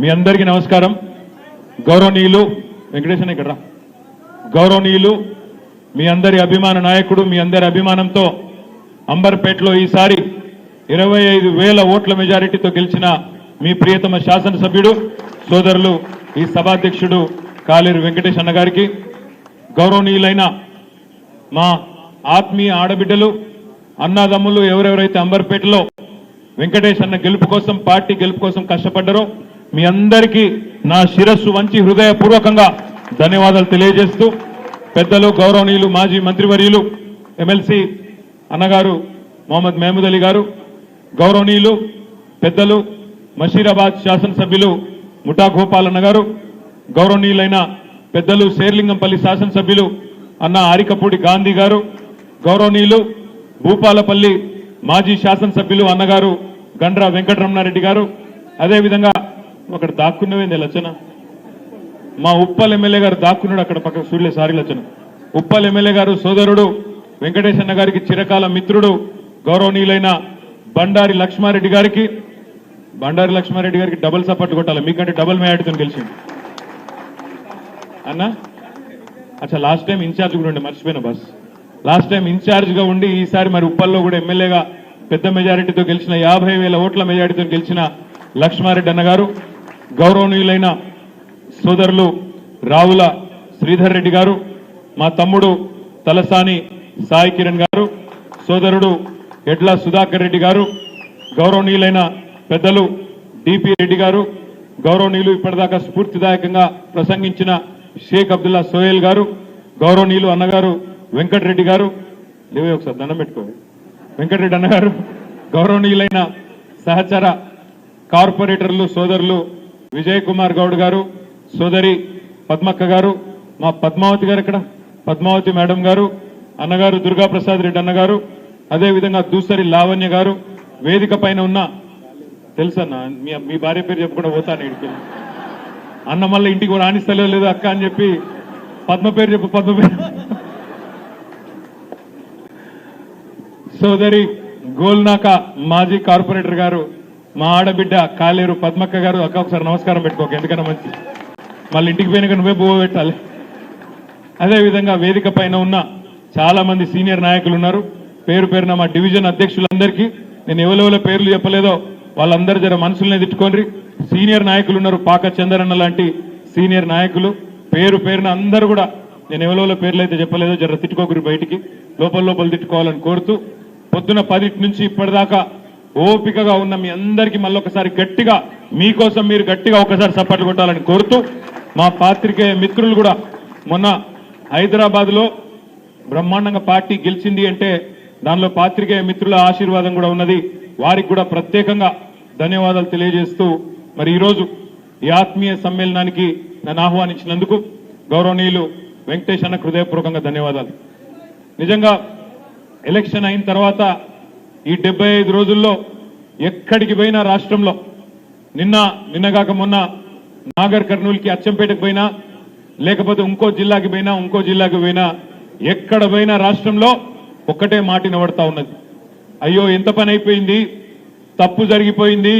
మీ అందరికీ నమస్కారం. గౌరవనీయులు వెంకటేశన్ ఇక్కడ గౌరవనీయులు మీ అందరి అభిమాన నాయకుడు, మీ అందరి అభిమానంతో అంబర్పేటలో ఈసారి 25,000 ఓట్ల మెజారిటీతో గెలిచిన మీ ప్రియతమ శాసనసభ్యుడు సోదరులు ఈ సభాధ్యక్షుడు కాలేరు వెంకటేష్ అన్న గారికి, గౌరవనీయులైన మా ఆత్మీయ ఆడబిడ్డలు అన్నదమ్ములు ఎవరెవరైతే అంబర్పేటలో వెంకటేష్ అన్న గెలుపు కోసం, పార్టీ గెలుపు కోసం కష్టపడ్డారో మీ అందరికీ నా శిరస్సు వంచి హృదయపూర్వకంగా ధన్యవాదాలు తెలియజేస్తూ, పెద్దలు గౌరవనీయులు మాజీ మంత్రివర్యులు ఎమ్మెల్సీ అన్నగారు మొహమ్మద్ మహమూద్ అలీ గారు, గౌరవనీయులు పెద్దలు మషీరాబాద్ శాసనసభ్యులు ముఠా గోపాల్ అన్న గారు, గౌరవనీయులైన పెద్దలు శేర్లింగంపల్లి శాసనసభ్యులు అన్న ఆరికపూడి గాంధీ గారు, గౌరవనీయులు భూపాలపల్లి మాజీ శాసనసభ్యులు అన్నగారు గండ్ర వెంకటరమణారెడ్డి గారు, అదేవిధంగా అక్కడ దాక్కున్నవేంది లచ్చన, మా ఉప్పల్ ఎమ్మెల్యే గారు దాక్కున్నాడు అక్కడ పక్కన చూడలే, సారీ లచ్చన, ఉప్పల్ ఎమ్మెల్యే గారు సోదరుడు వెంకటేష్ అన్న గారికి చిరకాల మిత్రుడు గౌరవనీయులైన బండారి లక్ష్మారెడ్డి గారికి, డబుల్ సపోర్ట్ కొట్టాలి, మీకంటే డబుల్ మేయాడితో గెలిచింది అన్న. అచ్చా లాస్ట్ టైం ఇన్ఛార్జ్ కూడా ఉండే, మర్చిపోయిన బస్, లాస్ట్ టైం ఇన్ఛార్జ్ గా ఉండి ఈసారి మరి ఉప్పల్లో కూడా ఎమ్మెల్యేగా పెద్ద మెజారిటీతో గెలిచిన 50,000 ఓట్ల మెజారిటీతో గెలిచిన లక్ష్మారెడ్డి అన్న గారు, గౌరవనీయులైన సోదరులు రావుల శ్రీధర్ రెడ్డి గారు, మా తమ్ముడు తలసాని సాయి కిరణ్ గారు, సోదరుడు ఎడ్ల సుధాకర్ రెడ్డి గారు, గౌరవనీయులైన పెద్దలు డిపి రెడ్డి గారు, గౌరవనీయులు ఇప్పటిదాకా స్ఫూర్తిదాయకంగా ప్రసంగించిన షేక్ అబ్దుల్లా సోహెల్ గారు, గౌరవనీయులు అన్నగారు వెంకటరెడ్డి గారు, లేవే ఒకసారి దండం పెట్టుకోండి, వెంకటరెడ్డి అన్నగారు, గౌరవనీయులైన సహచర కార్పొరేటర్లు సోదరులు విజయ్ కుమార్ గౌడ్ గారు, సోదరి పద్మక్క గారు, మా పద్మావతి గారు ఇక్కడ, పద్మావతి మేడం గారు, అన్నగారు దుర్గాప్రసాద్ రెడ్డి అన్నగారు, అదేవిధంగా దూసరి లావణ్య గారు, వేదిక పైన ఉన్న తెలుసన్నా మీ భార్య పేరు చెప్పకుండా పోతాను ఇడికి అన్న, మళ్ళీ ఇంటికి కూడా రాణిస్తలే లేదు అక్క అని చెప్పి పద్మ పేరు చెప్పు, పద్మ పేరు సోదరి గోల్నాక మాజీ కార్పొరేటర్ గారు, మా ఆడబిడ్డ కాలేరు పద్మక్క గారు, అక్క ఒకసారి నమస్కారం పెట్టుకోక, ఎందుకన్నా మంచి మళ్ళీ ఇంటికి పోయినాక నువ్వే బువ్వ పెట్టాలి. అదేవిధంగా వేదిక పైన ఉన్న చాలా మంది సీనియర్ నాయకులు ఉన్నారు, పేరు పేరున మా డివిజన్ అధ్యక్షులందరికీ నేను ఎవరెవరో పేర్లు చెప్పలేదో వాళ్ళందరూ జర మనసులనే తిట్టుకోండి. సీనియర్ నాయకులు ఉన్నారు, పాక చందరన్న లాంటి సీనియర్ నాయకులు, పేరు పేరున అందరూ కూడా నేను ఎవరెవరో పేర్లు అయితే చెప్పలేదో జర తిట్టుకోకరి, బయటికి లోపల తిట్టుకోవాలని కోరుతూ, పొద్దున 10 నుంచి ఇప్పటిదాకా ఓపికగా ఉన్న మీ అందరికీ మళ్ళొకసారి గట్టిగా మీకోసం మీరు గట్టిగా ఒకసారి సపోర్ట్ కొట్టాలని కోరుతూ, మా పాత్రికేయ మిత్రులు కూడా మొన్న హైదరాబాద్ లో బ్రహ్మాండంగా పార్టీ గెలిచింది అంటే దానిలో పాత్రికేయ మిత్రుల ఆశీర్వాదం కూడా ఉన్నది, వారికి కూడా ప్రత్యేకంగా ధన్యవాదాలు తెలియజేస్తూ, మరి ఈరోజు ఈ ఆత్మీయ సమ్మేళనానికి నన్ను ఆహ్వానించినందుకు గౌరవనీయులు వెంకటేష్ అన్న హృదయపూర్వకంగా ధన్యవాదాలు. నిజంగా ఎలక్షన్ అయిన తర్వాత ఈ 75 రోజుల్లో ఎక్కడికి పోయినా రాష్ట్రంలో, నిన్నగాక మొన్న నాగర్ కర్నూలుకి అచ్చంపేటకు పోయినా, లేకపోతే ఇంకో జిల్లాకి పోయినా ఎక్కడ పోయినా రాష్ట్రంలో ఒక్కటే మాట వినబడతా ఉన్నది, అయ్యో ఎంత పని అయిపోయింది, తప్పు జరిగిపోయింది,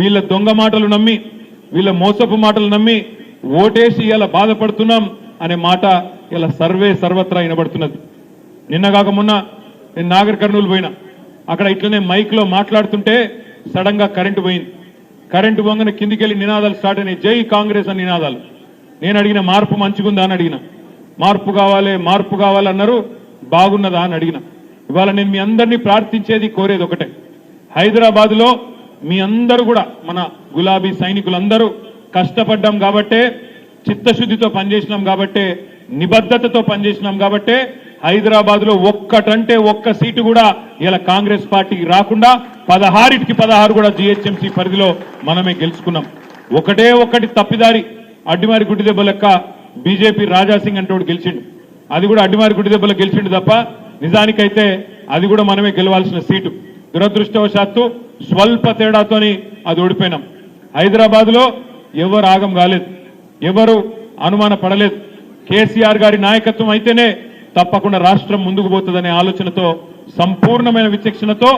వీళ్ళ దొంగ మాటలు నమ్మి, వీళ్ళ మోసపు మాటలు నమ్మి ఓటేసి ఇలా బాధపడుతున్నాం అనే మాట ఇలా సర్వత్రా వినబడుతున్నది. నిన్నగాక మొన్న నేను నాగర్ కర్నూలు పోయినా, అక్కడ ఇట్లనే మైక్ లో మాట్లాడుతుంటే సడన్ గా కరెంటు పోయింది. కరెంటు పోగానే కిందికి వెళ్ళి నినాదాలు స్టార్ట్ అయినాయి, జై కాంగ్రెస్ అని నినాదాలు. నేను అడిగిన మార్పు మంచిగుందా అని అడిగిన, మార్పు కావాలన్నారు, బాగున్నదా అని అడిగిన. ఇవాళ నేను మీ అందరినీ ప్రార్థించేది కోరేది ఒకటే, హైదరాబాద్ లో మీ అందరూ కూడా మన గులాబీ సైనికులందరూ కష్టపడ్డాం కాబట్టే, చిత్తశుద్ధితో పనిచేసినాం కాబట్టే, నిబద్ధతతో పనిచేసినాం కాబట్టే హైదరాబాద్ లో ఒక్క సీటు కూడా ఇలా కాంగ్రెస్ పార్టీకి రాకుండా 16కి 16 కూడా జిహెచ్ఎంసీ పరిధిలో మనమే గెలుచుకున్నాం. ఒకటి తప్పిదారి అడ్డిమారి గుడ్డి దెబ్బ లెక్క బీజేపీ రాజాసింగ్ అంటోడు గెలిచిండు, అది కూడా అడ్డిమారి గుడ్డి దెబ్బలో గెలిచిండు తప్ప నిజానికైతే అది కూడా మనమే గెలవాల్సిన సీటు. దురదృష్టవశాత్తు స్వల్ప తేడాతోని అది ఓడిపోయినాం. హైదరాబాద్ లో ఎవరు ఆగం కాలేదు, ఎవరు అనుమాన పడలేదు. కేసీఆర్ గారి నాయకత్వం అయితేనే తప్పకుండా రాష్ట్రం ముందుకు పోతుందనే ఆలోచనతో, సంపూర్ణమైన విచక్షణతో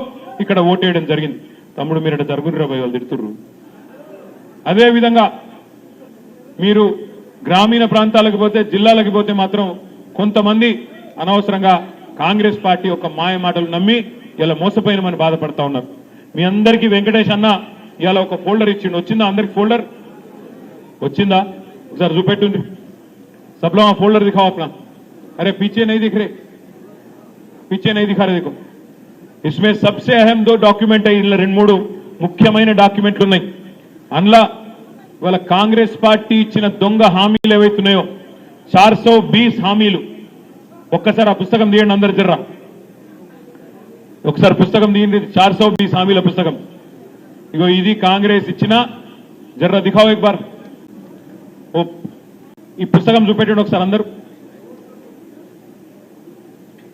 ఇక్కడ ఓటేయడం జరిగింది. తమ్ముడు మీరు జరుగురు రాబోయే వాళ్ళు తిడుతుర్రు, అదేవిధంగా మీరు గ్రామీణ ప్రాంతాలకు పోతే జిల్లాలకు పోతే మాత్రం కొంతమంది అనవసరంగా కాంగ్రెస్ పార్టీ ఒక మాయ మాటలు నమ్మి ఇలా మోసపోయినమని బాధపడతా ఉన్నారు. మీ అందరికీ వెంకటేష్ అన్న ఇలా ఒక ఫోల్డర్ ఇచ్చిండు. వచ్చిందా అందరికి ఫోల్డర్? వచ్చిందా? ఒకసారి చూపెట్టుంది. सब लोग फोल्डर दिखाओ अपना. अरे पीछे नहीं दिख रहे, पीछे नहीं दिखा रहे. देखो इसमें सबसे अहम 2 డాక్యుమెంట్ ఇలా 2-3 ముఖ్యమైన డాక్యుమెంట్లు ఉన్నాయి. అందులో వాళ్ళ కాంగ్రెస్ పార్టీ ఇచ్చిన దొంగ హామీలు ఏవైతున్నాయో 420 హామీలు. ఒక్కసారి ఆ పుస్తకం తీయండి అందరు జర్రా. ఒకసారి పుస్తకం తీయండి. 420 హామీల పుస్తకం. ఇగో ఇది కాంగ్రెస్ ఇచ్చిన. జర్రా దిఖాओ एक बार. ఈ పుస్తకం చూపెట్టండి ఒకసారి అందరూ.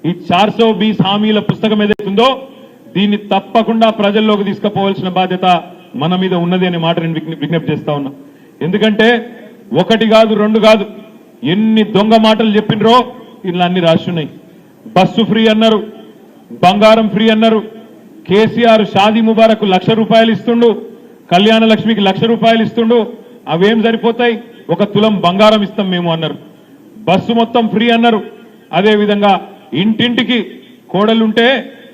ఈ 420 హామీల పుస్తకం ఏదైతుందో దీన్ని తప్పకుండా ప్రజల్లోకి తీసుకుపోవాల్సిన బాధ్యత మన మీద ఉన్నది అనే మాట నేను విజ్ఞప్తి చేస్తా ఉన్నా. ఎందుకంటే 1 కాదు 2 కాదు, ఎన్ని దొంగ మాటలు చెప్పినరో ఇలా అన్ని రాస్తున్నాయి. బస్సు ఫ్రీ అన్నారు, బంగారం ఫ్రీ అన్నారు, కేసీఆర్ షాదీ ముబారక్ 1,00,000 రూపాయలు ఇస్తుండు, కళ్యాణ లక్ష్మికి 1,00,000 రూపాయలు ఇస్తుండు. అవేం సరిపోతాయి, 1 తులం బంగారం ఇస్తాం మేము అన్నారు. బస్సు మొత్తం ఫ్రీ అన్నారు. అదేవిధంగా ఇంటింటికి కోడలుంటే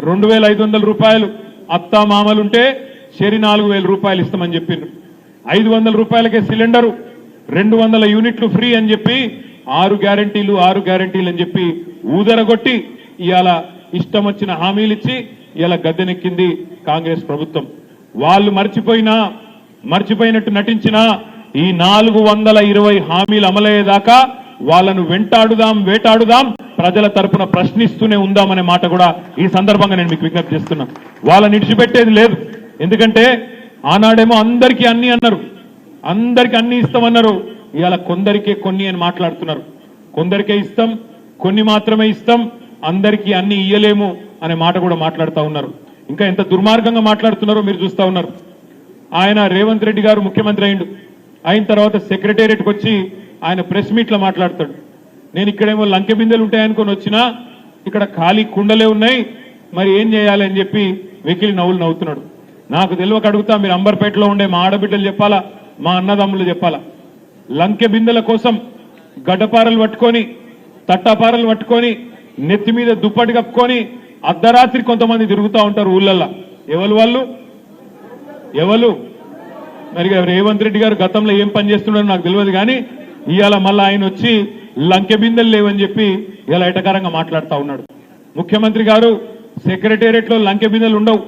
2,500 రూపాయలు, అత్తా మామలుంటే చెరి 4,000 రూపాయలు ఇస్తామని చెప్పిండ్రు. 500 రూపాయలకే సిలిండరు, 200 యూనిట్లు ఫ్రీ అని చెప్పి 6 గ్యారంటీలు అని చెప్పి ఊదరగొట్టి ఇవాళ ఇష్టం వచ్చిన హామీలు ఇచ్చి ఇవాళ గద్దెనెక్కింది కాంగ్రెస్ ప్రభుత్వం. వాళ్ళు మర్చిపోయినట్టు నటించినా ఈ 420 హామీలు అమలయ్యేదాకా వాళ్ళను వేటాడుదాం, ప్రజల తరపున ప్రశ్నిస్తూనే ఉందామనే మాట కూడా ఈ సందర్భంగా నేను మీకు విజ్ఞప్తి చేస్తున్నా. వాళ్ళని విడిచిపెట్టేది లేదు. ఎందుకంటే ఆనాడేమో అందరికీ అన్ని అన్నారు, అందరికీ అన్ని ఇస్తామన్నారు. ఇవాళ కొందరికే కొన్ని అని మాట్లాడుతున్నారు. కొందరికే ఇస్తాం, కొన్ని మాత్రమే ఇస్తాం, అందరికీ అన్ని ఇయ్యలేము అనే మాట కూడా మాట్లాడుతూ ఉన్నారు. ఇంకా ఎంత దుర్మార్గంగా మాట్లాడుతున్నారో మీరు చూస్తా ఉన్నారు. ఆయన రేవంత్ రెడ్డి గారు ముఖ్యమంత్రి అయిన తర్వాత సెక్రటేరియట్కి వచ్చి ఆయన ప్రెస్ మీట్లో మాట్లాడతాడు. నేను ఇక్కడేమో లంకె బిందెలు ఉంటాయనుకొని వచ్చినా ఇక్కడ ఖాళీ కుండలే ఉన్నాయి, మరి ఏం చేయాలి అని చెప్పి వెకిలి నవ్వుతున్నాడు. నాకు తెలియక అడుగుతా, మీరు అంబర్పేటలో ఉండే మా ఆడబిడ్డలు చెప్పాలా, మా అన్నదమ్ములు చెప్పాలా? లంకె బిందెల కోసం గడ్డపారలు పట్టుకొని, తట్టాపారలు పట్టుకొని, నెత్తి మీద దుప్పటి కప్పుకొని అర్ధరాత్రి కొంతమంది తిరుగుతూ ఉంటారు ఊళ్ళల్లో. ఎవరు మరి రేవంత్ రెడ్డి గారు గతంలో ఏం పని చేస్తున్నారో నాకు తెలియదు, కానీ ఇవాళ మళ్ళీ ఆయన వచ్చి లంకె బిందెలు లేవని చెప్పి ఇలా ఎటకారంగా మాట్లాడుతూ ఉన్నాడు. ముఖ్యమంత్రి గారు సెక్రటేరియట్లో లంకె బిందెలు ఉండవు.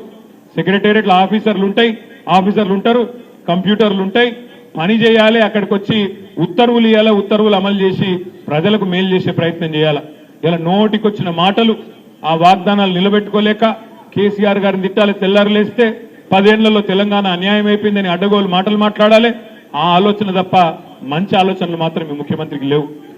సెక్రటేరియట్లో ఆఫీసర్లు ఉంటారు, కంప్యూటర్లు ఉంటాయి. పని చేయాలి, అక్కడికి వచ్చి ఉత్తర్వులు ఇవ్వాలి, ఉత్తర్వులు అమలు చేసి ప్రజలకు మేలు చేసే ప్రయత్నం చేయాలి. ఇలా నోటికొచ్చిన మాటలు, ఆ వాగ్దానాలు నిలబెట్టుకోలేక కేసీఆర్ గారిని తిట్టాలి, తెల్లారులేస్తే 10 ఏళ్లలో తెలంగాణ అన్యాయం అయిపోయిందని అడ్డగోలు మాటలు మాట్లాడాలి. ఆ ఆలోచన తప్ప మంచి ఆలోచనలు మాత్రం ఈ ముఖ్యమంత్రికి లేవు.